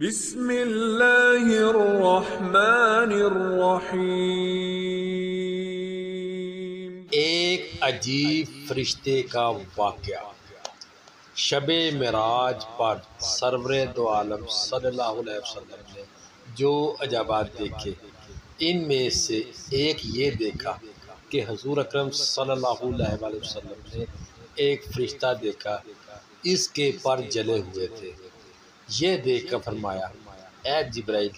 بسم اللہ الرحمن الرحیم۔ ایک عجیب فرشتے کا واقعہ۔ شب معراج پر سرور دو عالم صلی اللہ علیہ وسلم نے جو عجائبات دیکھے، ان میں سے ایک یہ دیکھا کہ حضور اکرم صلی اللہ علیہ وسلم نے ایک فرشتہ دیکھا، اس کے پر جلے ہوئے تھے۔ یہ دیکھ کر فرمایا، اے جبرائیل،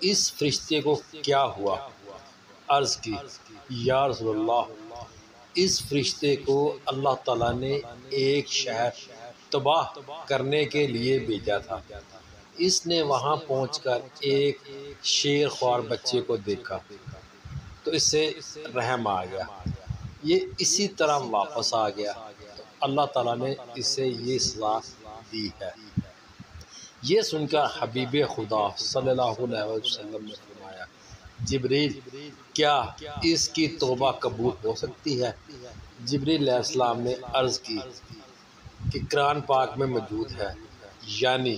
اس فرشتے کو کیا ہوا؟ عرض کی، یا رسول اللہ، اس فرشتے کو اللہ تعالیٰ نے ایک شہر تباہ کرنے کے لیے بھیجا تھا۔ اس نے وہاں پہنچ کر ایک شیر خوار بچے کو دیکھا تو اس سے رحم آ گیا، یہ اسی طرح واپس آ گیا تو اللہ تعالیٰ نے اسے یہ سزا دی ہے۔ یہ سن کر حبیب خدا صلی اللہ علیہ وسلم نے فرمایا، جبریل، کیا اس کی توبہ قبول ہو سکتی ہے؟ جبریل علیہ السلام نے عرض کی کہ قرآن پاک میں موجود ہے، یعنی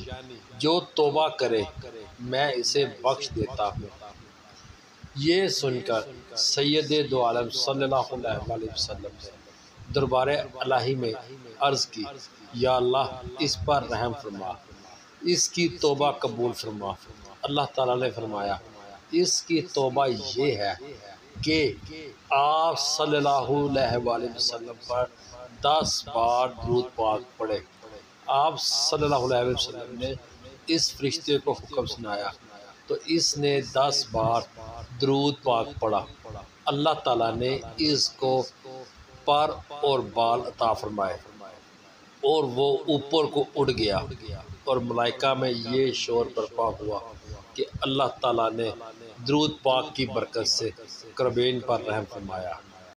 جو توبہ کرے میں اسے بخش دیتا ہوں۔ یہ سن کر سید دو عالم صلی اللہ علیہ وسلم نے دربار الہی میں عرض کی، یا اللہ، اس پر رحم فرما، اس کی توبہ قبول فرما۔ اللہ تعالیٰ نے فرمایا، اس کی توبہ یہ ہے کہ آپ صلی اللہ علیہ وسلم پر 10 بار درود پاک پڑھے۔ آپ صلی اللہ علیہ وسلم نے اس فرشتے کو حکم سنایا تو اس نے 10 بار درود پاک پڑھا۔ اللہ تعالیٰ نے اس کو پر اور بال عطا فرمائے اور وہ اوپر کو اڑ گیا، اور ملائکہ میں یہ شور برپا ہوا کہ اللہ تعالیٰ نے درود پاک کی برکت سے کربین پر رحم فرمایا۔